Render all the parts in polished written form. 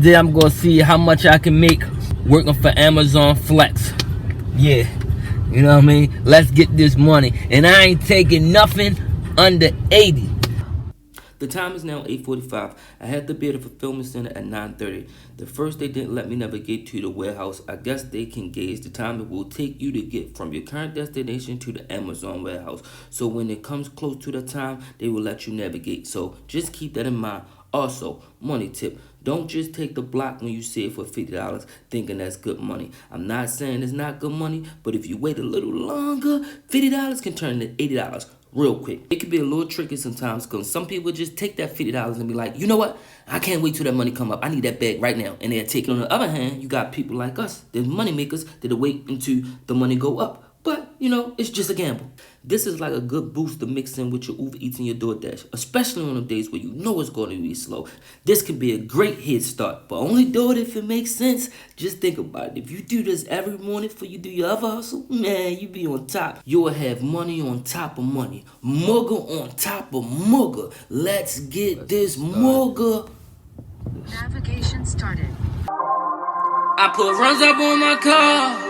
Then I'm gonna see how much I can make working for Amazon Flex. Yeah, you know what I mean? Let's get this money. And I ain't taking nothing under 80. The time is now 8:45. I had to be at the fulfillment center at 9:30. The first they didn't let me navigate to the warehouse. I guess they can gauge the time it will take you to get from your current destination to the Amazon warehouse. So when it comes close to the time, they will let you navigate. So just keep that in mind. Also, money tip. Don't just take the block when you see it for $50 thinking that's good money. I'm not saying it's not good money, but if you wait a little longer, $50 can turn into $80 real quick. It can be a little tricky sometimes because some people just take that $50 and be like, you know what? I can't wait till that money come up. I need that bag right now. And they'll take it. On the other hand, you got people like us, the money makers, that'll wait until the money go up. But, you know, it's just a gamble. This is like a good boost to mix in with your Uber Eats and your DoorDash, especially on the days where you know it's going to be slow. This can be a great head start, but only do it if it makes sense. Just think about it. If you do this every morning before you do your other hustle, man, you be on top. You'll have money on top of money. Mugger on top of mugger. Let's get this mugger. Navigation started. I put runs up on my car.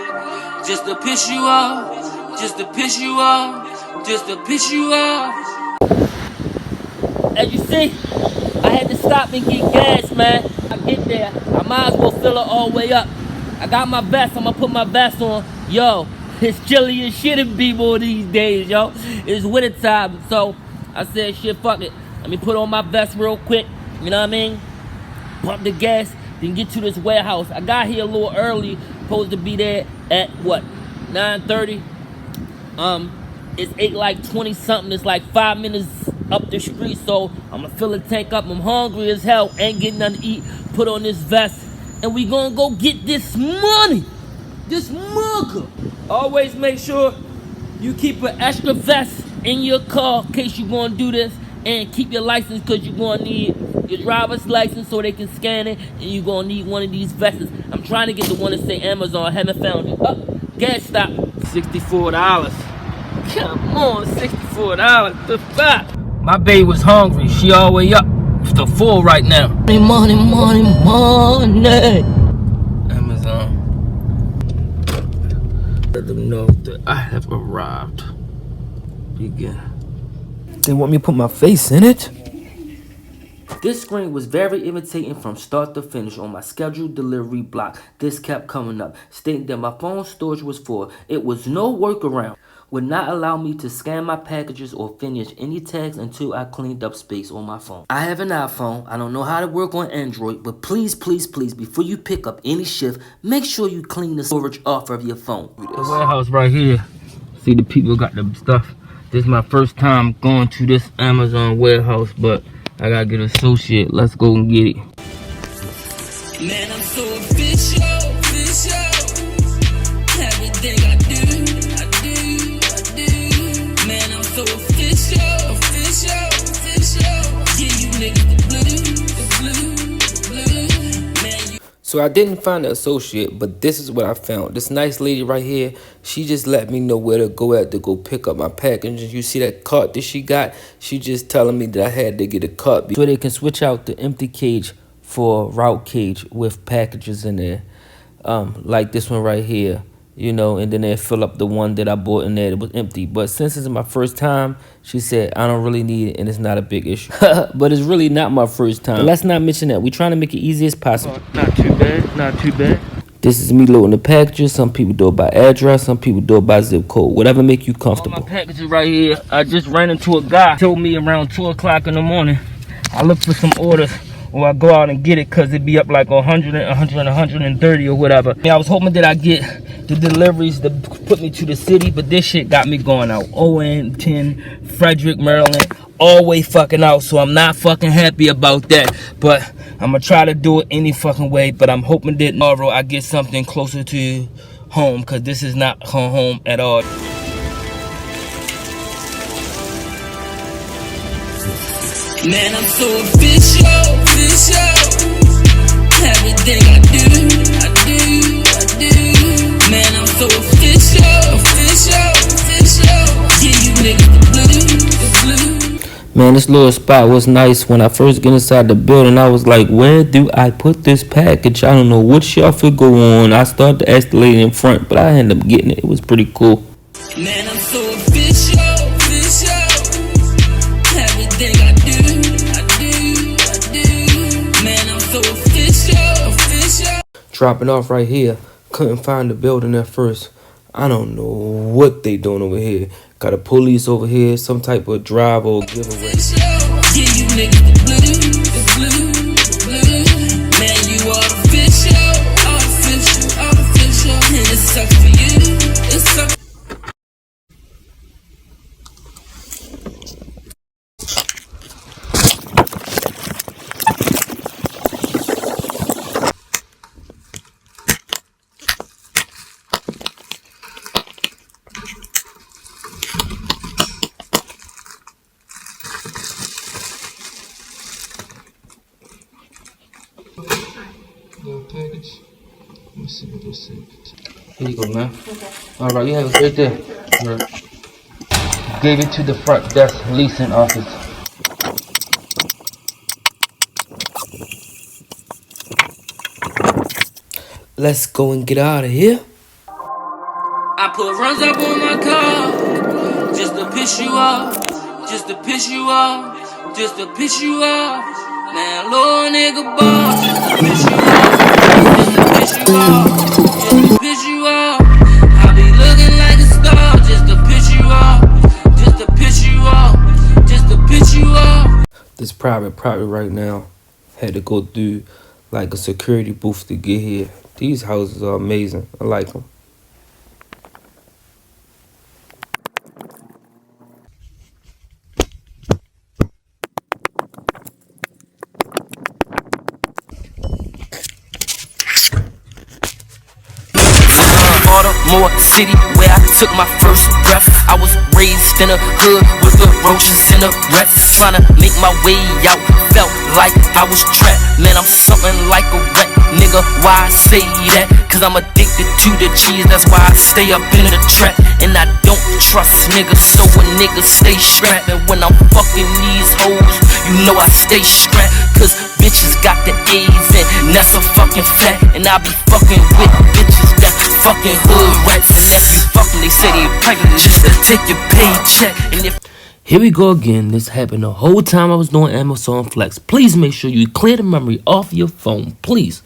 Just to piss you off, just to piss you off, just to piss you off. As you see, I had to stop and get gas, man. I get there, I might as well fill it all the way up. I got my vest, I'm gonna put my vest on. Yo, it's chilly as shit in B-More these days, yo. It's winter time, so I said, shit, fuck it. Let me put on my vest real quick, you know what I mean? Pump the gas, then get to this warehouse. I got here a little early, supposed to be there at what, 9:30? It's 8:20 something. It's like 5 minutes up the street, so I'm gonna fill the tank up. I'm hungry as hell, ain't getting nothing to eat. Put on this vest, and we gonna go get this money, this mugger. Always make sure you keep an extra vest in your car in case you gonna do this, and keep your license because you're gonna need your driver's license so they can scan it, and you're gonna need one of these vests. I'm trying to get the one that say Amazon. I haven't found it. Gas stop, $64. Come on, $64. The fuck? My baby was hungry. She all the way up to full right now. Money, money, money. Amazon. Let them know that I have arrived. Begin. They want me to put my face in it? This screen was very irritating from start to finish on my scheduled delivery block. This kept coming up, stating that my phone storage was full. It was no workaround. Would not allow me to scan my packages or finish any tags until I cleaned up space on my phone. I have an iPhone. I don't know how to work on Android, but please, please, please, before you pick up any shift, make sure you clean the storage off of your phone. The warehouse right here. See, the people got the stuff. This is my first time going to this Amazon warehouse, but I gotta get an associate. Let's go and get it. Man, I'm so official. Everything I do. Man, I'm so official. Give you niggas the blue. Man, so I didn't find an associate, but this is what I found. This nice lady right here, she just let me know where to go at to go pick up my package. You see that cart that she got? She just telling me that I had to get a cart. So they can switch out the empty cage for route cage with packages in there. Like this one right here. You know, and then they fill up the one that I bought in there that was empty. But since it's my first time, she said, I don't really need it, and it's not a big issue. But it's really not my first time. But let's not mention that. We're trying to make it easy as possible. Not too bad, not too bad. This is me loading the packages. Some people do it by address. Some people do it by zip code. Whatever make you comfortable. All my packages right here. I just ran into a guy. Told me around 2 o'clock in the morning. I look for some orders. Or I go out and get it because it be up like 100, 130 or whatever. I was hoping that I get the deliveries to put me to the city, but this shit got me going out. ON10, Frederick, Maryland, all way fucking out. So I'm not fucking happy about that. But I'm going to try to do it any fucking way. But I'm hoping that tomorrow I get something closer to home because this is not home at all. Man, I'm so official. Everything I do. Man, I'm so official. Give you niggas the blue. Man, this little spot was nice. When I first get inside the building, I was like, where do I put this package? I don't know what shuffle go on. I started to ask the lady in front, but I ended up getting it. It was pretty cool. Man, I'm so official. Everything I do. Man, I'm so official. Dropping off right here. Couldn't find the building at first. I don't know what they doing over here. Got a police over here, some type of drive or giveaway. Yeah, you niggas the blue. Man, you artificial. And it sucks for you. It sucks. Package. Let me see what this is. Here you go, man. Alright, you have it right there. Right. Gave it to the front desk leasing office. Let's go and get out of here. I put runs up on my car just to piss you off, just to piss you off, just to piss you off. Man, little nigga boss, just to piss you off, just to piss you off, just to piss you off. I be looking like a star just to piss you off, just to piss you off, just to piss you off. This private right now. Had to go through like a security booth to get here. These houses are amazing. I like them. Baltimore City, where I took my first breath. I was raised in a hood with the roaches in the ref. Trying to make my way out, felt like I was trapped. Man, I'm something like a rat, nigga. Why I say that? Cause I'm addicted to the cheese, that's why I stay up in the trap. And I don't trust niggas, so a nigga stay strapped. And when I'm fucking these hoes, you know I stay strapped. Cause bitches got the AIDS and that's a fucking fact. And I be fucking with bitches that fucking hood rats. And every fucking they say they pregnant just to take your paycheck. And if Here we go again. This happened the whole time I was doing Amazon Flex. Please make sure you clear the memory off your phone, please.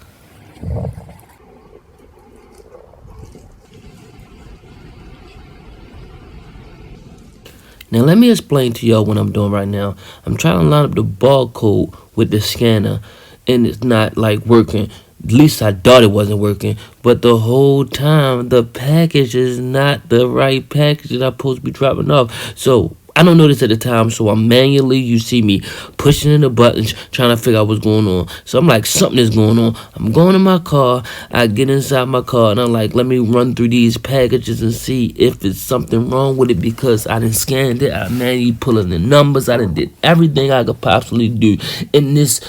Now let me explain to y'all what I'm doing right now. I'm trying to line up the barcode with the scanner and it's not like working. At least I thought it wasn't working, but the whole time the package is not the right package that I'm supposed to be dropping off. So I don't know this at the time, so I'm manually, you see me pushing in the buttons, trying to figure out what's going on. So I'm like, something is going on. I'm going in my car. I get inside my car, and I'm like, let me run through these packages and see if it's something wrong with it, because I done scanned it. I manually pulling the numbers. I done did everything I could possibly do. And this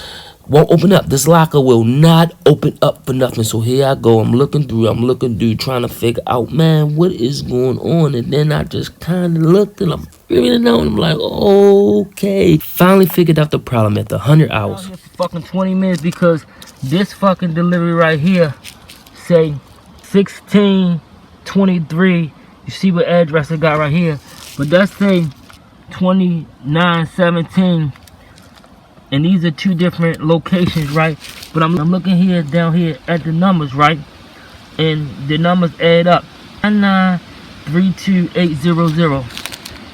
won't open up. This locker will not open up for nothing. So here I go. I'm looking through, trying to figure out, man, what is going on? And then I just kind of looked and I'm figuring it out. And I'm like, okay. Finally figured out the problem at the 100 hours. For fucking 20 minutes because this fucking delivery right here say 1623. You see what address I got right here. But that's say 2917. And these are two different locations, right? But I'm looking here, down here at the numbers, right? And the numbers add up. 9932800.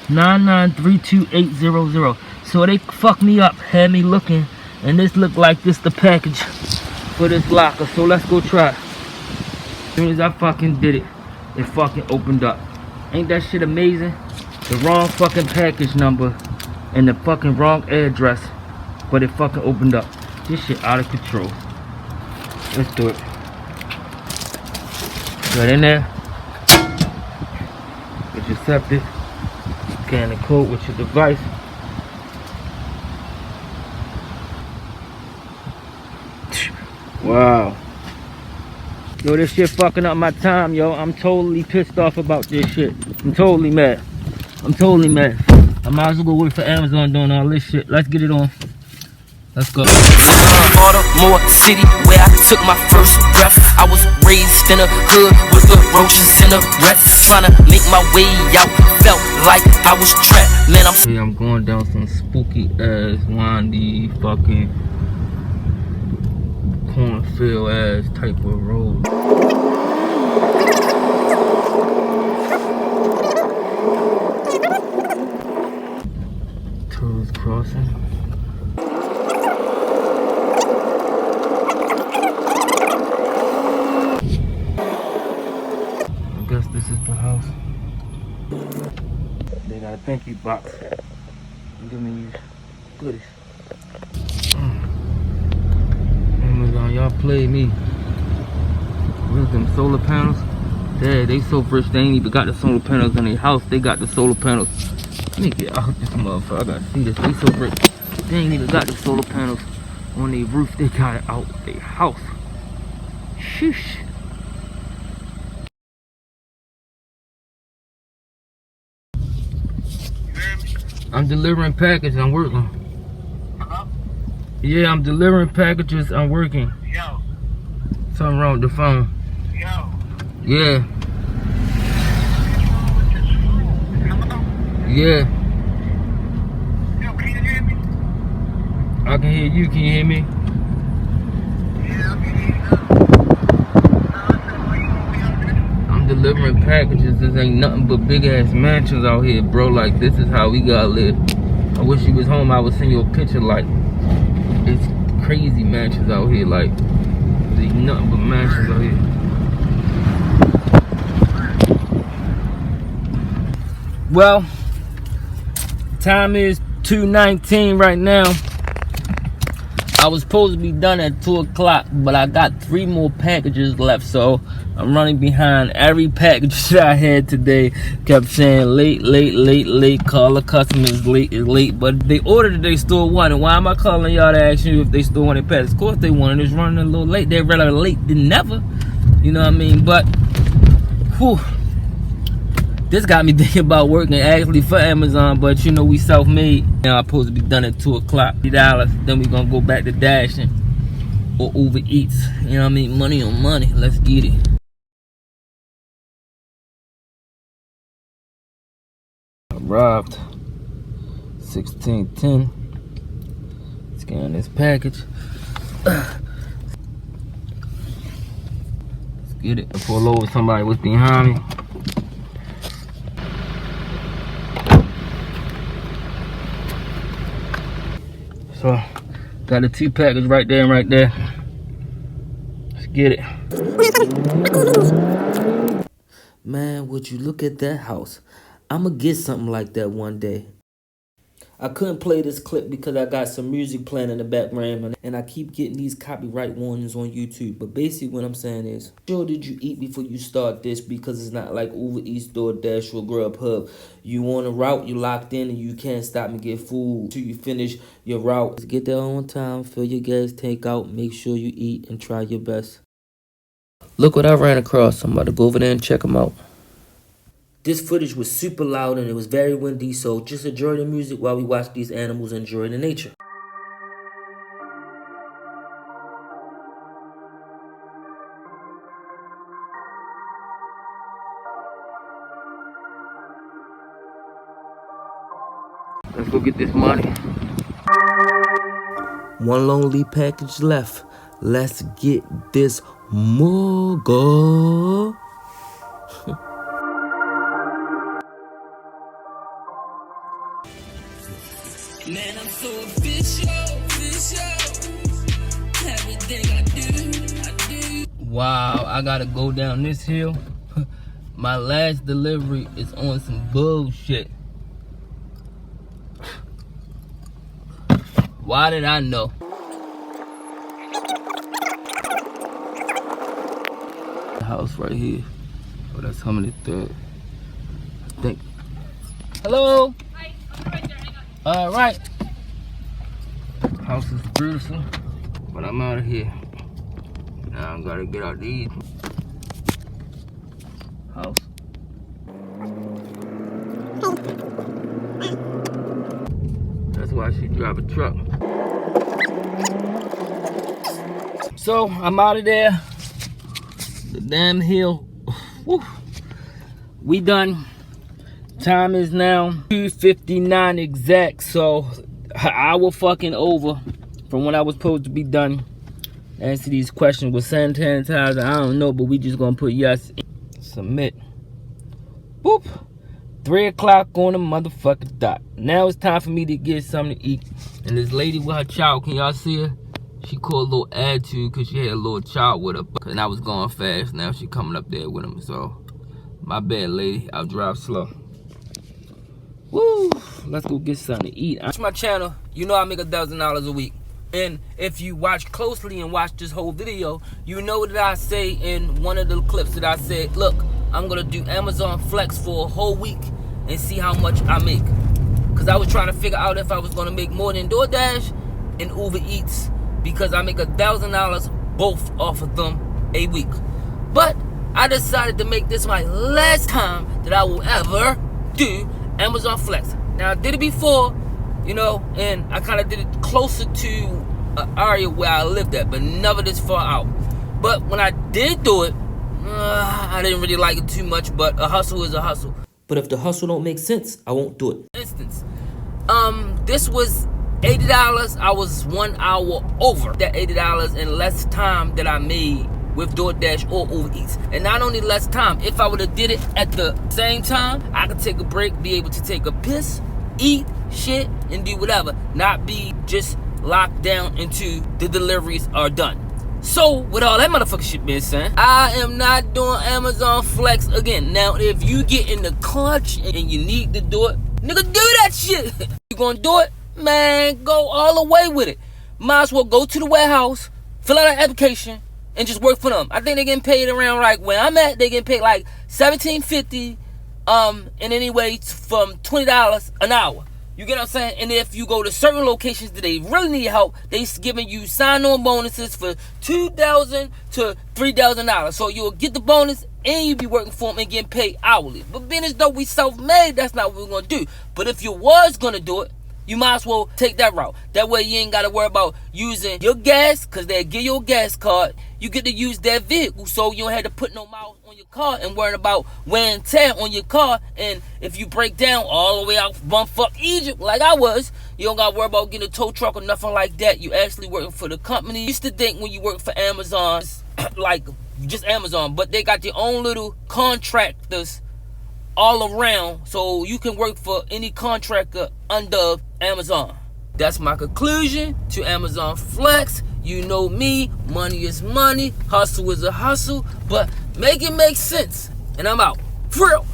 9932800. So they fucked me up, had me looking, and this looked like this the package for this locker. So let's go try it. As soon as I fucking did it, it fucking opened up. Ain't that shit amazing? The wrong fucking package number and the fucking wrong address. But it fucking opened up. This shit out of control. Let's do it. Right in there. Get your septic. Scan the code with your device. Wow. Yo, this shit fucking up my time, yo. I'm totally pissed off about this shit. I'm totally mad. I might as well go work for Amazon doing all this shit. Let's get it on. Let's go. Baltimore City, where I took my first breath. I was raised in a hood with the roaches in the rest. Trying to make my way out, felt like I was trapped. Man, I'm going down some spooky ass, windy, fucking cornfield ass type of road. Tourist crossing. I guess this is the house. They got a thank you box. Give me goodies. Amazon, y'all play me. Where's them solar panels? Dad, they so rich they ain't even got the solar panels in their house. They got the solar panels. Let me get out this motherfucker. I gotta see this. They so rich. They ain't even got the solar panels on their roof. They got it out their house. Sheesh. I'm delivering packages. I'm working. Hello? Yeah, I'm delivering packages. I'm working. Yo. Something wrong with the phone. Yo. Yeah. Hello? Yeah. Yo, can you hear me? I can hear you. Can you hear me? Yeah, I can hear you now. I'm delivering packages. This ain't nothing but big ass mansions out here, bro. Like, this is how we gotta live. I wish you was home. I would send you a picture. Like, it's crazy mansions out here. Like, there's nothing but mansions out here. Well, time is 2:19 right now. I was supposed to be done at 2 o'clock, but I got 3 more packages left, so I'm running behind. Every package that I had today kept saying late, late, late, late. Call the customers, late is late. But they ordered it, they still wanted. Why am I calling y'all to ask you if they still wanted packages? Of course they wanted. It's running a little late. They're rather late than never. You know what I mean? But, whew. This got me thinking about working actually for Amazon, but you know we self-made. Now I'm supposed to be done at 2 o'clock. $3. Then we gonna go back to dashing or Uber Eats. You know what I mean? Money on money. Let's get it. Arrived. 1610. Scan this package. Let's get it. Pull over somebody was behind me. So, got a 2 package right there and right there. Let's get it. Man, would you look at that house? I'ma get something like that one day. I couldn't play this clip because I got some music playing in the background and I keep getting these copyright warnings on YouTube. But basically what I'm saying is, sure did you eat before you start this, because it's not like Uber Eats, DoorDash, or Grubhub. You on a route, you locked in and you can't stop and get food till you finish your route. Just get there on time, fill your gas tank out, make sure you eat and try your best. Look what I ran across. I'm about to go over there and check them out. This footage was super loud and it was very windy, so just enjoy the music while we watch these animals enjoy the nature. Let's go get this money. One lonely package left. Let's get this mogul. Man, I'm so official. Everything I do. Wow, I gotta go down this hill. My last delivery is on some bullshit. Why did I know? The house right here. Oh, that's how many third. I think. Hello? Hi, I'm right there. Hang on. All right. House is beautiful, but I'm out of here. Now I gotta get out these. House. she drive a truck. So I'm out of there. The damn hill. Woo. We done. Time is now 2:59 exact. So an hour fucking over from when I was supposed to be done. Answer these questions with sanitizer. I don't know, but we just gonna put yes. Submit. Boop. 3 o'clock on the motherfucking dot. Now it's time for me to get something to eat. And this lady with her child, can y'all see her? She called a little attitude because she had a little child with her. And I was going fast. Now she coming up there with him. So, my bad, lady. I'll drive slow. Woo! Let's go get something to eat. Watch my channel. You know I make $1,000 a week. And if you watch closely and watch this whole video, you know that I say in one of the clips that I said, look, I'm going to do Amazon Flex for a whole week and see how much I make. Because I was trying to figure out if I was going to make more than DoorDash and Uber Eats, because I make $1,000 both off of them a week. But I decided to make this my last time that I will ever do Amazon Flex. Now, I did it before, you know, and I kind of did it closer to an area where I lived at, but never this far out. But when I did do it, I didn't really like it too much, but a hustle is a hustle. But if the hustle don't make sense, I won't do it. For instance, this was $80. I was 1 hour over that $80 in less time that I made with DoorDash or Uber Eats. And not only less time, if I would have did it at the same time, I could take a break, be able to take a piss, eat, shit, and do whatever. Not be just locked down into the deliveries are done. So, with all that motherfucking shit being said, I am not doing Amazon Flex again. Now, if you get in the clutch and you need to do it, nigga, do that shit. You gonna do it? Man, go all the way with it. Might as well go to the warehouse, fill out an application, and just work for them. I think they getting paid around, like, where I'm at, they getting paid like $17.50, and anyway, from $20 an hour. You get what I'm saying? And if you go to certain locations that they really need help, they giving you sign-on bonuses for $2,000 to $3,000. So you'll get the bonus and you'll be working for them and getting paid hourly. But being as though we self-made, that's not what we're going to do. But if you was going to do it, you might as well take that route. That way you ain't got to worry about using your gas, because they'll give you a gas card. You get to use that vehicle, so you don't have to put no miles on your car and worrying about wear and tear on your car. And if you break down all the way out bumfuck Egypt like I was, you don't got to worry about getting a tow truck or nothing like that. You actually working for the company. You used to think when you work for Amazon, like just Amazon, but they got their own little contractors all around, so you can work for any contractor under Amazon. That's my conclusion to Amazon Flex. You know me, money is money, hustle is a hustle, but make it make sense. And I'm out. For real.